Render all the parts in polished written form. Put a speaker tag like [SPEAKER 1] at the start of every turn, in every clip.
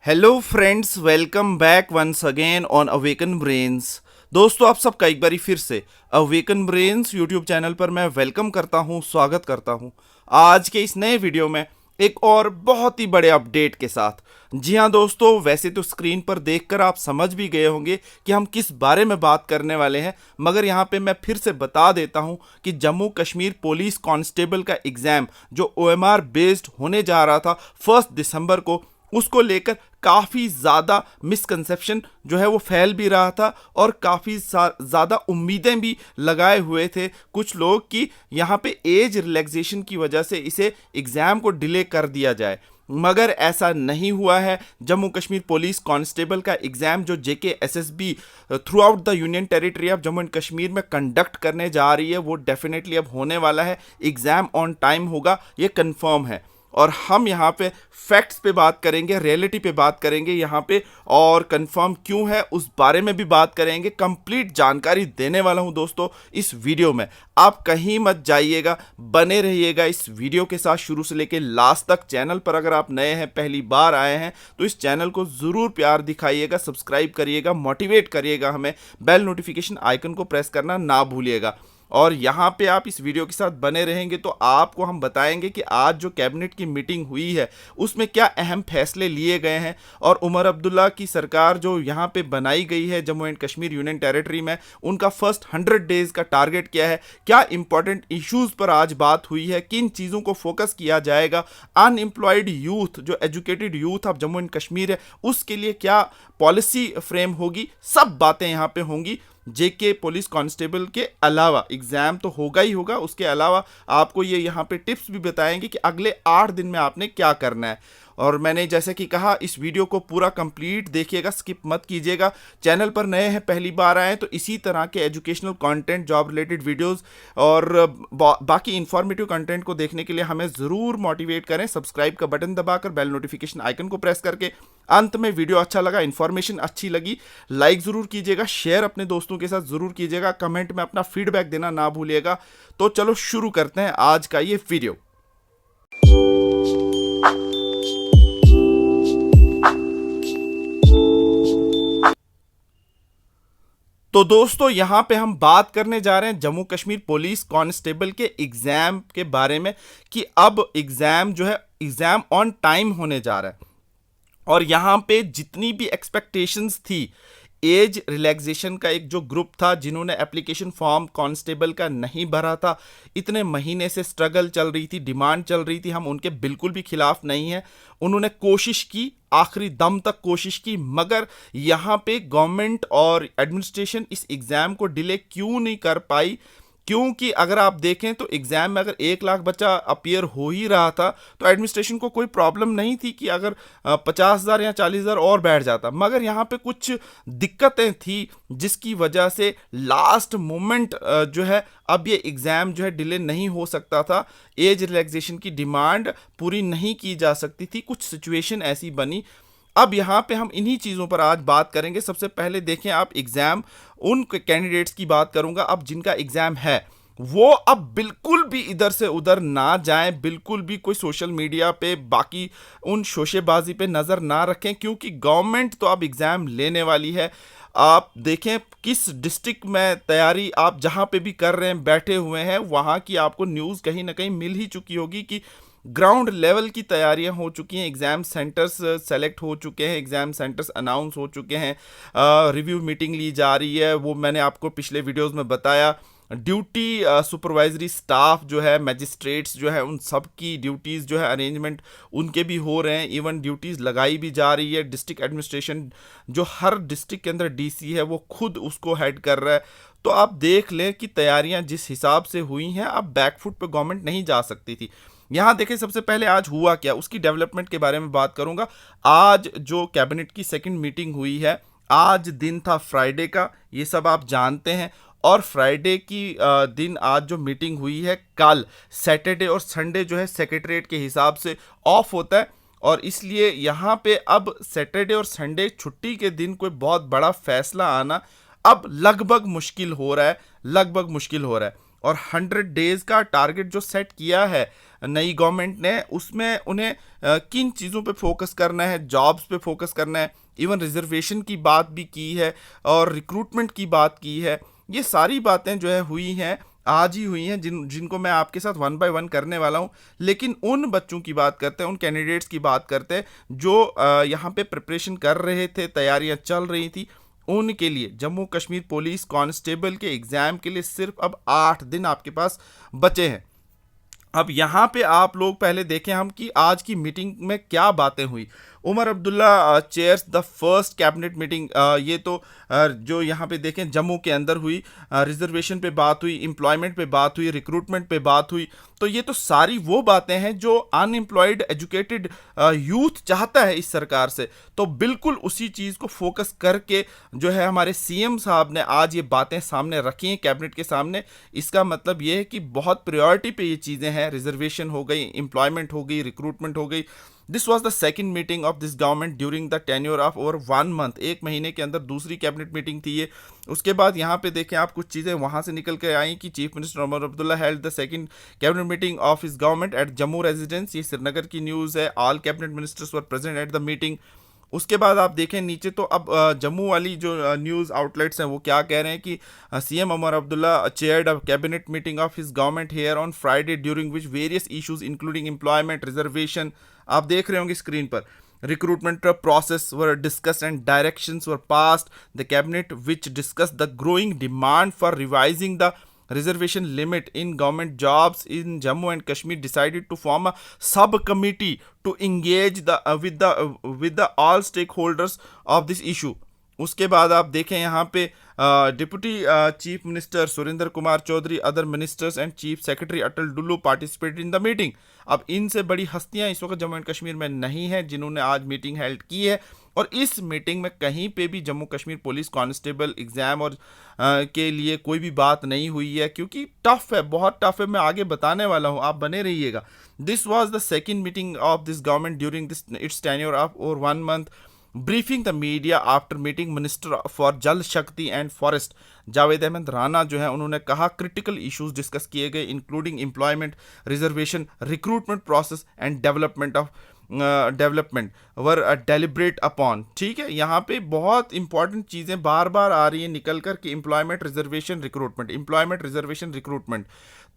[SPEAKER 1] Hello friends, welcome back once again on Awaken Brains. दोस्तों, आप सबका एक बारी फिर से अवेकन ब्रेन्स यूट्यूब चैनल पर मैं वेलकम करता हूं, स्वागत करता हूं। आज के इस नए वीडियो में एक और बहुत ही बड़े अपडेट के साथ। जी हाँ दोस्तों, वैसे तो स्क्रीन पर देखकर आप समझ भी गए होंगे कि हम किस बारे में बात करने वाले हैं, मगर यहाँ पे मैं फिर से बता देता हूँ कि जम्मू कश्मीर पुलिस कांस्टेबल का एग्ज़ाम जो OMR बेस्ड होने जा रहा था 1 दिसंबर को, उसको लेकर काफ़ी ज़्यादा मिसकंसेप्शन जो है वो फैल भी रहा था और काफ़ी ज़्यादा उम्मीदें भी लगाए हुए थे कुछ लोग कि यहाँ पे एज रिलैक्सेशन की वजह से इसे एग्ज़ाम को डिले कर दिया जाए, मगर ऐसा नहीं हुआ है। जम्मू कश्मीर पुलिस कांस्टेबल का एग्ज़ाम जो JKSSB through out the union territory of Jammu and Kashmir में कंडक्ट करने जा रही है, वो डेफिनेटली अब होने वाला है। एग्ज़ाम ऑन टाइम होगा, ये कंफर्म है। और हम यहाँ पे फैक्ट्स पे बात करेंगे, रियलिटी पे बात करेंगे यहाँ पे, और कंफर्म क्यों है उस बारे में भी बात करेंगे। कंप्लीट जानकारी देने वाला हूँ दोस्तों इस वीडियो में। आप कहीं मत जाइएगा, बने रहिएगा इस वीडियो के साथ शुरू से लेके लास्ट तक। चैनल पर अगर आप नए हैं, पहली बार आए हैं, तो इस चैनल को ज़रूर प्यार दिखाइएगा, सब्सक्राइब करिएगा, मोटिवेट करिएगा हमें। बेल नोटिफिकेशन आइकन को प्रेस करना ना भूलिएगा। और यहाँ पे आप इस वीडियो के साथ बने रहेंगे तो आपको हम बताएंगे कि आज जो कैबिनेट की मीटिंग हुई है उसमें क्या अहम फैसले लिए गए हैं, और उमर अब्दुल्ला की सरकार जो यहाँ पे बनाई गई है Jammu and Kashmir union territory में, उनका फर्स्ट 100 डेज का टारगेट क्या है, क्या इंपॉर्टेंट इश्यूज पर आज बात हुई है, किन चीज़ों को फोकस किया जाएगा, अनएम्प्लॉयड यूथ जो educated youth of Jammu and Kashmir है उसके लिए क्या पॉलिसी फ्रेम होगी, सब बातें यहाँ पे होंगी। JK पुलिस कांस्टेबल के अलावा एग्ज़ाम तो होगा ही होगा, उसके अलावा आपको ये यहाँ पे टिप्स भी बताएंगे कि अगले 8 दिन में आपने क्या करना है। और मैंने जैसे कि कहा, इस वीडियो को पूरा कंप्लीट देखिएगा, स्किप मत कीजिएगा। चैनल पर नए हैं, पहली बार आए हैं, तो इसी तरह के educational content, job related videos और बाकी इंफॉर्मेटिव कंटेंट को देखने के लिए हमें ज़रूर मोटिवेट करें। सब्सक्राइब का बटन दबाकर, बेल नोटिफिकेशन आइकन को प्रेस करके। अंत में वीडियो अच्छा लगा, इन्फॉर्मेशन अच्छी लगी, लाइक ज़रूर कीजिएगा, शेयर अपने दोस्तों के साथ ज़रूर कीजिएगा, कमेंट में अपना फीडबैक देना ना भूलिएगा। तो चलो शुरू करते हैं आज का ये वीडियो। तो दोस्तों, यहाँ पे हम बात करने जा रहे हैं जम्मू कश्मीर पुलिस कांस्टेबल के एग्ज़ाम के बारे में कि अब एग्ज़ाम जो है एग्ज़ाम ऑन टाइम होने जा रहा है। और यहाँ पे जितनी भी एक्सपेक्टेशंस थी, एज रिलैक्सेशन का एक जो ग्रुप था जिन्होंने एप्लीकेशन फॉर्म कांस्टेबल का नहीं भरा था, इतने महीने से स्ट्रगल चल रही थी, डिमांड चल रही थी, हम उनके बिल्कुल भी खिलाफ नहीं हैं। उन्होंने कोशिश की, आखिरी दम तक कोशिश की, मगर यहाँ पे गवर्नमेंट और एडमिनिस्ट्रेशन इस एग्ज़ाम को डिले क्यों नहीं कर पाई? क्योंकि अगर आप देखें तो एग्ज़ाम में अगर 1 लाख बच्चा अपीयर हो ही रहा था तो एडमिनिस्ट्रेशन को कोई प्रॉब्लम नहीं थी कि अगर 50,000 या 40,000 और बैठ जाता, मगर यहाँ पे कुछ दिक्कतें थी जिसकी वजह से लास्ट मोमेंट जो है अब ये एग्ज़ाम जो है डिले नहीं हो सकता था। एज रिलैक्सेशन की डिमांड पूरी नहीं की जा सकती थी, कुछ सिचुएशन ऐसी बनी। अब यहाँ पे हम इन्हीं चीज़ों पर आज बात करेंगे। सबसे पहले देखें आप एग्ज़ाम, उन कैंडिडेट्स की बात करूँगा अब जिनका एग्ज़ाम है, वो अब बिल्कुल भी इधर से उधर ना जाएं, बिल्कुल भी कोई सोशल मीडिया पे बाकी उन शोशेबाजी पे नज़र ना रखें, क्योंकि गवर्नमेंट तो अब एग्ज़ाम लेने वाली है। आप देखें किस डिस्ट्रिक्ट में तैयारी आप जहाँ पे भी कर रहे हैं, बैठे हुए हैं, वहाँ की आपको न्यूज़ कहीं ना कहीं मिल ही चुकी होगी कि ग्राउंड लेवल की तैयारियां हो चुकी हैं, एग्ज़ाम सेंटर्स सेलेक्ट हो चुके हैं, एग्ज़ाम सेंटर्स अनाउंस हो चुके हैं, रिव्यू मीटिंग ली जा रही है। वो मैंने आपको पिछले वीडियोस में बताया। ड्यूटी सुपरवाइजरी स्टाफ जो है, मैजिस्ट्रेट्स जो है, उन सब की ड्यूटीज़ जो है अरेंजमेंट उनके भी हो रहे हैं। इवन ड्यूटीज़ लगाई भी जा रही है। डिस्ट्रिक्ट एडमिनिस्ट्रेशन जो हर डिस्ट्रिक्ट के अंदर DC है वो खुद उसको हेड कर रहा है। तो आप देख लें कि तैयारियां जिस हिसाब से हुई हैं, अब बैकफुट पे गवर्नमेंट नहीं जा सकती थी। यहाँ देखें सबसे पहले आज हुआ क्या, उसकी डेवलपमेंट के बारे में बात करूंगा। आज जो कैबिनेट की सेकंड मीटिंग हुई है, आज दिन था फ्राइडे का, ये सब आप जानते हैं। और फ्राइडे की दिन आज जो मीटिंग हुई है, कल सैटरडे और संडे जो है सेक्रेटरीट के हिसाब से ऑफ होता है, और इसलिए यहाँ पे अब सैटरडे और संडे छुट्टी के दिन कोई बहुत बड़ा फैसला आना अब लगभग मुश्किल हो रहा है, लगभग मुश्किल हो रहा है। और 100 डेज का टारगेट जो सेट किया है नई गवर्नमेंट ने, उसमें उन्हें किन चीज़ों पे फोकस करना है, जॉब्स पे फोकस करना है, इवन रिजर्वेशन की बात भी की है और रिक्रूटमेंट की बात की है। ये सारी बातें जो है हुई हैं, आज ही हुई हैं, जिनको मैं आपके साथ वन बाय वन करने वाला हूं। लेकिन उन बच्चों की बात करते हैं, उन कैंडिडेट्स की बात करते हैं जो यहाँ पे प्रिपरेशन कर रहे थे, तैयारियां चल रही थी। उनके लिए जम्मू कश्मीर पुलिस कांस्टेबल के एग्ज़ाम के लिए सिर्फ अब 8 दिन आपके पास बचे हैं। अब यहाँ पे आप लोग पहले देखें हम कि आज की मीटिंग में क्या बातें हुई। Omar Abdullah chairs the first cabinet meeting. ये तो जो यहाँ पे देखें जम्मू के अंदर हुई, रिजर्वेशन पे बात हुई, एम्प्लॉयमेंट पे बात हुई, रिक्रूटमेंट पे बात हुई। तो ये तो सारी वो बातें हैं जो अनएम्प्लॉयड एजुकेटेड यूथ चाहता है इस सरकार से। तो बिल्कुल उसी चीज़ को फोकस करके जो है हमारे सीएम साहब ने आज ये बातें सामने रखी हैं कैबिनेट के सामने। इसका मतलब ये है कि बहुत प्रायोरिटी पे ये चीज़ें हैं, रिजर्वेशन हो गई, एम्प्लॉयमेंट हो गई, रिक्रूटमेंट हो गई। This was the second meeting of this government during the tenure of over 1 month. एक महीने के अंदर दूसरी कैबिनेट मीटिंग थी ये। उसके बाद यहाँ पे देखें आप कुछ चीज़ें वहाँ से निकल के आई कि chief minister Omar Abdullah held the second cabinet meeting of his government at Jammu residence. ये श्रीनगर की न्यूज़ है। All cabinet ministers were present at the meeting. उसके बाद आप देखें नीचे तो अब जम्मू वाली जो न्यूज़ आउटलेट्स हैं वो क्या कह रहे हैं कि CM Omar Abdullah chaired a cabinet meeting of his government here on Friday during which various issues including employment, reservation, आप देख रहे होंगे स्क्रीन पर, recruitment process were discussed and directions were passed the cabinet which discussed the growing demand for revising the reservation limit in government jobs in Jammu and Kashmir decided to form a subcommittee to engage with the all stakeholders of this issue. उसके बाद आप देखें यहाँ पे deputy chief minister Surinder Kumar Choudhary, other ministers and chief secretary Atal Dulloo participated in the meeting. अब इनसे बड़ी हस्तियां इस वक्त जम्मू एंड कश्मीर में नहीं हैं जिन्होंने आज मीटिंग हेल्ड की है। और इस मीटिंग में कहीं पे भी Jammu Kashmir police constable exam और के लिए कोई भी बात नहीं हुई है, क्योंकि टफ है, बहुत टफ है। मैं आगे बताने वाला हूँ, आप बने रहिएगा। This was the second meeting of this government during this it's tenure of over 1 month. Briefing the media after meeting minister for जल शक्ति एंड फॉरेस्ट जावेद अहमद राना जो है उन्होंने कहा क्रिटिकल इश्यूज डिस्कस किए गए including employment, reservation, recruitment process and development were deliberate upon. ठीक है, यहाँ पे बहुत इंपॉर्टेंट चीज़ें बार बार आ रही हैं निकल कर कि employment, reservation, recruitment, employment, reservation, recruitment.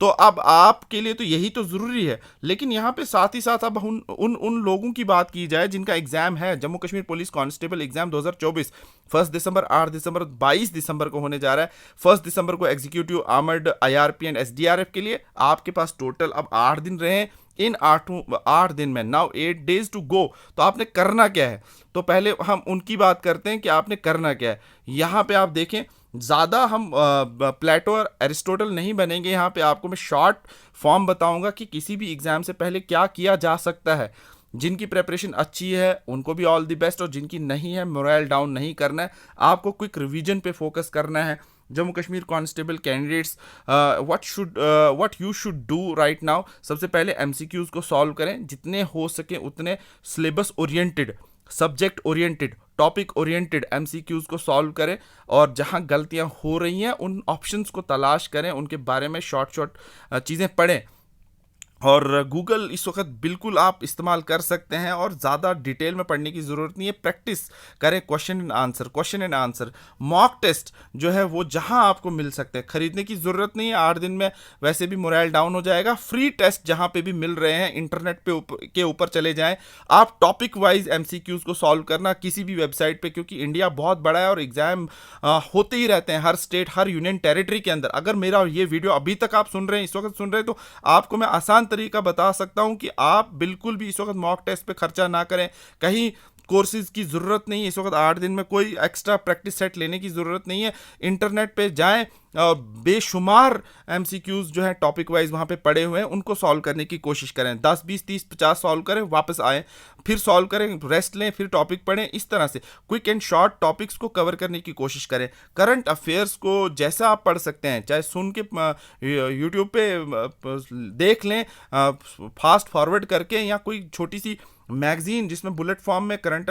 [SPEAKER 1] तो अब आपके लिए तो यही तो ज़रूरी है, लेकिन यहाँ पे साथ ही साथ अब उन लोगों की बात की जाए जिनका एग्ज़ाम है। Jammu Kashmir police constable exam 2024 1 दिसंबर, 8 दिसंबर, 22 दिसंबर को होने जा रहा है। 1 दिसंबर को executive armoured IRP and SDRF के लिए आपके पास टोटल अब 8 दिन रहे। इन 8 दिन में नाउ 8 डेज टू गो। तो आपने करना क्या है? तो पहले हम उनकी बात करते हैं कि आपने करना क्या है। यहाँ पे आप देखें, ज़्यादा हम प्लेटो और एरिस्टोटल नहीं बनेंगे। यहाँ पे आपको मैं शॉर्ट फॉर्म बताऊंगा कि किसी भी एग्ज़ाम से पहले क्या किया जा सकता है। जिनकी प्रेपरेशन अच्छी है उनको भी ऑल द बेस्ट, और जिनकी नहीं है मोरल डाउन नहीं करना है, आपको क्विक रिवीजन पे फोकस करना है। Jammu Kashmir constable candidates what you should do right now. सबसे पहले MCQs को सॉल्व करें, जितने हो सके उतने syllabus oriented, subject oriented, topic oriented MCQs को सॉल्व करें, और जहां गलतियां हो रही हैं उन ऑप्शंस को तलाश करें, उनके बारे में शॉर्ट चीज़ें पढ़ें। और गूगल इस वक्त बिल्कुल आप इस्तेमाल कर सकते हैं, और ज़्यादा डिटेल में पढ़ने की ज़रूरत नहीं है। प्रैक्टिस करें, question and answer, mock test जो है वो जहां आपको मिल सकते हैं, खरीदने की ज़रूरत नहीं है। 8 दिन में वैसे भी मोरल डाउन हो जाएगा। फ्री टेस्ट जहां पे भी मिल रहे हैं इंटरनेट के ऊपर चले जाएं। आप टॉपिक वाइज MCQs को सॉल्व करना किसी भी वेबसाइट पे, क्योंकि इंडिया बहुत बड़ा है और एग्ज़ाम होते ही रहते हैं हर स्टेट, हर यूनियन टेरिटरी के अंदर। अगर मेरा ये वीडियो अभी तक आप सुन रहे हैं, इस वक्त सुन रहे हैं, तो आपको मैं आसान तरीका बता सकता हूं कि आप बिल्कुल भी इस वक्त मॉक टेस्ट पे खर्चा ना करें। कहीं कोर्सेज की ज़रूरत नहीं है इस वक्त। 8 दिन में कोई एक्स्ट्रा प्रैक्टिस सेट लेने की ज़रूरत नहीं है। इंटरनेट पे जाएं, बेशुमार MCQs जो है टॉपिक वाइज वहाँ पे पड़े हुए हैं, उनको सॉल्व करने की कोशिश करें। 10, 20, 30, 50 सॉल्व करें, वापस आएँ, फिर सॉल्व करें, रेस्ट लें, फिर टॉपिक पढ़ें। इस तरह से क्विक एंड शॉर्ट टॉपिक्स को कवर करने की कोशिश करें। करंट अफेयर्स को जैसा आप पढ़ सकते हैं, चाहे सुन के यूट्यूब पे देख लें, फास्ट फॉरवर्ड करके, या कोई छोटी सी मैगजीन जिसमें बुलेट फॉर्म में करंट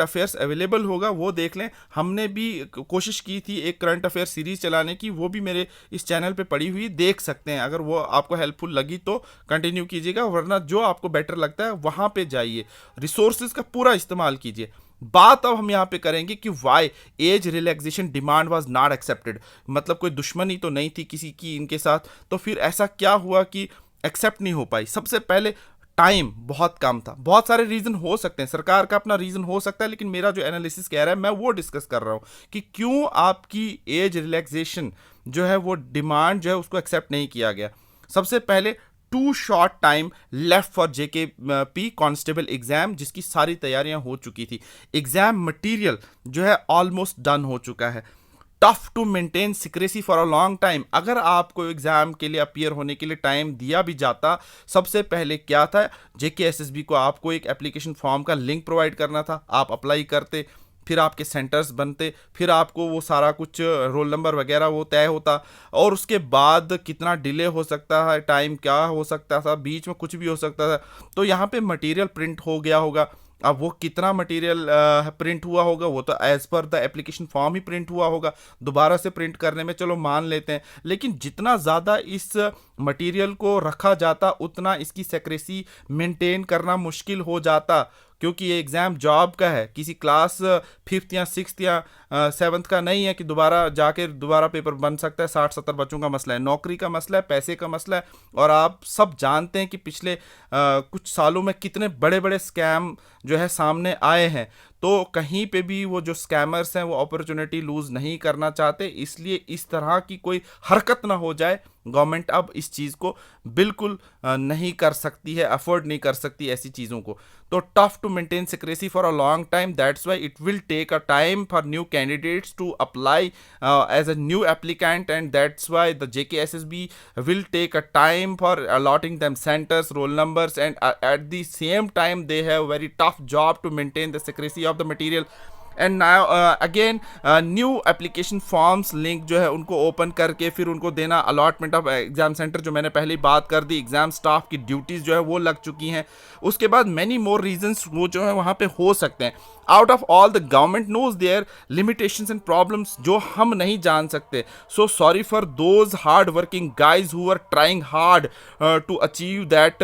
[SPEAKER 1] अफेयर्स अवेलेबल होगा वो देख लें। हमने भी कोशिश की थी एक करंट अफेयर सीरीज चलाने चलाने की, वो भी मेरे इस चैनल पे पड़ी हुई देख सकते हैं। अगर वो आपको हेल्पफुल लगी तो कंटिन्यू कीजिएगा, वरना जो आपको बेटर लगता है वहाँ पे जाइए, रिसोर्सेज का पूरा इस्तेमाल कीजिए। बात अब हम यहाँ पे करेंगे कि why age relaxation demand was not accepted, मतलब कोई दुश्मनी तो नहीं थी किसी की इनके साथ, तो फिर ऐसा क्या हुआ कि एक्सेप्ट नहीं हो पाई। सबसे पहले टाइम बहुत कम था। बहुत सारे रीजन हो सकते हैं, सरकार का अपना रीजन हो सकता है, लेकिन मेरा जो एनालिसिस कह रहा है मैं वो डिस्कस कर रहा हूँ कि क्यों आपकी एज रिलैक्सेशन जो है वो डिमांड जो है उसको एक्सेप्ट नहीं किया गया। सबसे पहले too short time left for JK P constable exam, जिसकी सारी तैयारियां हो चुकी थी। एग्जाम मटेरियल जो है ऑलमोस्ट डन हो चुका है। Tough to maintain secrecy for a long time. अगर आपको एग्जाम के लिए अपीयर होने के लिए टाइम दिया भी जाता, सबसे पहले क्या था, जेकेएसएसबी को आपको एक एप्लीकेशन फॉर्म का लिंक प्रोवाइड करना था, आप अप्लाई करते, फिर आपके सेंटर्स बनते, फिर आपको वो सारा कुछ रोल नंबर वगैरह वो तय होता, और उसके बाद कितना डिले हो सकता है, टाइम क्या हो सकता था, बीच में कुछ भी हो सकता था। तो यहाँ पे मटेरियल प्रिंट हो गया होगा। अब वो कितना मटेरियल प्रिंट हुआ होगा, वो तो as per the application form ही प्रिंट हुआ होगा, दोबारा से प्रिंट करने में चलो मान लेते हैं। लेकिन जितना ज़्यादा इस मटेरियल को रखा जाता उतना इसकी सेक्रेसी मेंटेन करना मुश्किल हो जाता, क्योंकि ये एग्ज़ाम जॉब का है, किसी क्लास 5th या 6th या 7th का नहीं है कि दोबारा जाके दोबारा पेपर बन सकता है। 60-70 बच्चों का मसला है, नौकरी का मसला है, पैसे का मसला है। और आप सब जानते हैं कि पिछले कुछ सालों में कितने बड़े बड़े स्कैम जो है सामने आए हैं। तो कहीं पे भी वो जो स्कैमर्स हैं वो अपॉर्चुनिटी लूज़ नहीं करना चाहते, इसलिए इस तरह की कोई हरकत ना हो जाए। गवर्नमेंट अब इस चीज़ को बिल्कुल नहीं कर सकती है, अफोर्ड नहीं कर सकती ऐसी चीज़ों को। तो tough to maintain secrecy for a long time, that's why it will take a time for new candidates to apply as a new applicant, and that's why the JKSSB will take a time for allotting them centers, roll numbers, and at the same time they have very tough job to maintain the secrecy of the material. And now again new application forms link जो है उनको open करके फिर उनको देना, allotment of exam centre जो मैंने पहले बात कर दी, एग्जाम स्टाफ की ड्यूटीज़ जो है वो लग चुकी हैं। उसके बाद मैनी मोर रीजंस वो जो है वहाँ पे हो सकते हैं। Out of all the government knows their limitations and problems जो हम नहीं जान सकते। So sorry for those hard working guys who are trying hard to achieve that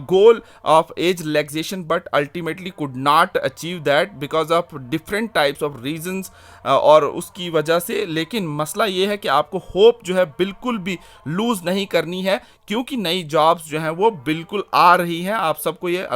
[SPEAKER 1] goal of age relaxation, but ultimately could not achieve that because of different types of reasons, और उसकी वजह से। लेकिन मसला ये है कि आपको होप जो है बिल्कुल भी लूज़ नहीं करनी है, क्योंकि नई जॉब्स जो हैं वो बिल्कुल आ रही हैं। आप सबको ये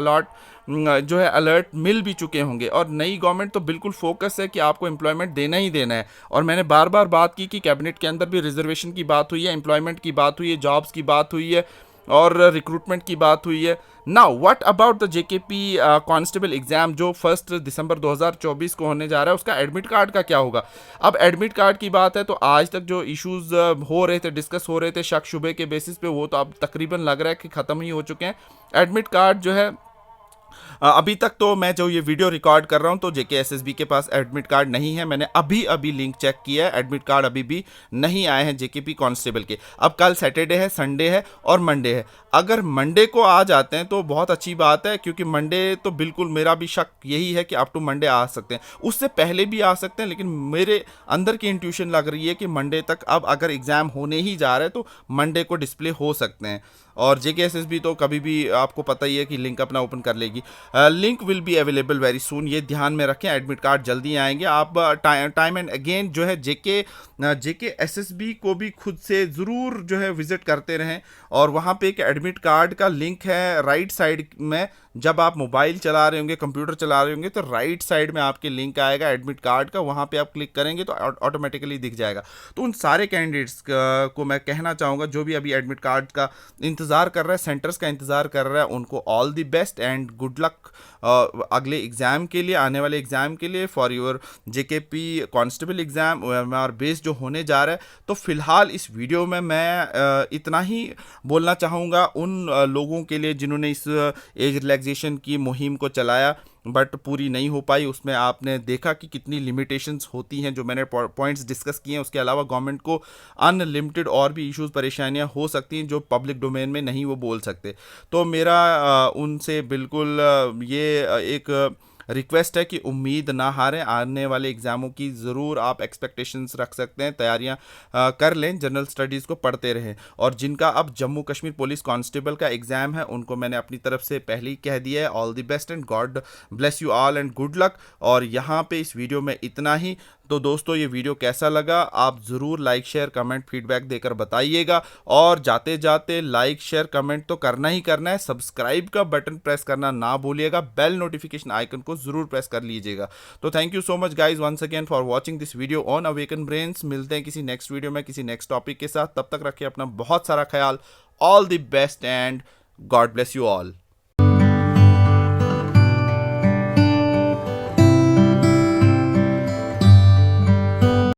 [SPEAKER 1] जो है अलर्ट मिल भी चुके होंगे, और नई गवर्नमेंट तो बिल्कुल फोकस है कि आपको एम्प्लॉयमेंट देना ही देना है। और मैंने बार बार बात की कि कैबिनेट के अंदर भी रिजर्वेशन की बात हुई है, एम्प्लॉयमेंट की बात हुई है, जॉब्स की बात हुई है, और रिक्रूटमेंट की बात हुई है। Now what about the JKP constable exam जो 1 दिसंबर 2024 को होने जा रहा है, उसका एडमिट कार्ड का क्या होगा। अब एडमिट कार्ड की बात है तो आज तक जो इश्यूज हो रहे थे, डिस्कस हो रहे थे शक शुबे के बेसिस पे, वो तो अब तकरीबन लग रहा है कि ख़त्म ही हो चुके हैं। एडमिट कार्ड जो है अभी तक तो मैं जो ये वीडियो रिकॉर्ड कर रहा हूँ तो JKSSB के पास एडमिट कार्ड नहीं है। मैंने अभी अभी लिंक चेक किया है, एडमिट कार्ड अभी भी नहीं आए हैं JKP कांस्टेबल के। अब कल सैटरडे है, संडे है और मंडे है। अगर मंडे को आ जाते हैं तो बहुत अच्छी बात है, क्योंकि मंडे तो बिल्कुल मेरा भी शक यही है कि अप टू मंडे आ सकते हैं, उससे पहले भी आ सकते हैं। लेकिन मेरे अंदर की इंट्यूशन लग रही है कि मंडे तक, अब अगर एग्ज़ाम होने ही जा रहा है तो मंडे को डिस्प्ले हो सकते हैं। और JKSSB तो कभी भी आपको पता ही है कि लिंक अपना ओपन कर लेगी। Link will be available very soon, ये ध्यान में रखें, एडमिट कार्ड जल्दी आएंगे। आप टाइम एंड अगेन जो है JKSSB को भी खुद से ज़रूर जो है विज़िट करते रहें। और वहाँ पे एक एडमिट कार्ड का लिंक है राइट साइड में, जब आप मोबाइल चला रहे होंगे, कंप्यूटर चला रहे होंगे, तो राइट साइड में आपके लिंक आएगा एडमिट कार्ड का, वहाँ पे आप क्लिक करेंगे तो ऑटोमेटिकली दिख जाएगा। तो उन सारे कैंडिडेट्स को मैं कहना चाहूँगा जो भी अभी एडमिट कार्ड का इंतज़ार कर रहा है, सेंटर्स का इंतज़ार कर रहा है, उनको all the best and good luck अगले एग्ज़ाम के लिए, आने वाले एग्ज़ाम के लिए, for your JKP constable exam और बेस जो होने जा रहा है। तो फ़िलहाल इस वीडियो में मैं इतना ही बोलना चाहूँगा उन लोगों के लिए जिन्होंने इस एज रिलैक्सेशन की मुहिम को चलाया बट पूरी नहीं हो पाई। उसमें आपने देखा कि कितनी लिमिटेशंस होती हैं, जो मैंने पॉइंट्स डिस्कस किए हैं। उसके अलावा गवर्नमेंट को अनलिमिटेड और भी इश्यूज़, परेशानियां हो सकती हैं जो पब्लिक डोमेन में नहीं वो बोल सकते। तो मेरा उनसे बिल्कुल ये एक रिक्वेस्ट है कि उम्मीद ना हारें, आने वाले एग्ज़ामों की ज़रूर आप एक्सपेक्टेशंस रख सकते हैं, तैयारियां कर लें, जनरल स्टडीज़ को पढ़ते रहें। और जिनका अब जम्मू कश्मीर पुलिस कांस्टेबल का एग्ज़ाम है उनको मैंने अपनी तरफ से पहले ही कह दिया है, all the best and God bless you all and good luck. और यहाँ पे इस वीडियो में इतना ही। तो दोस्तों ये वीडियो कैसा लगा आप ज़रूर लाइक शेयर कमेंट फीडबैक देकर बताइएगा। और जाते जाते लाइक शेयर कमेंट तो करना ही करना है, सब्सक्राइब का बटन प्रेस करना ना भूलिएगा, बेल नोटिफिकेशन आइकन को ज़रूर प्रेस कर लीजिएगा। तो thank you so much guys once again for watching this video on Awaken Brains. मिलते हैं किसी नेक्स्ट वीडियो में किसी नेक्स्ट टॉपिक के साथ, तब तक रखिए अपना बहुत सारा ख्याल। All the best and God bless you all.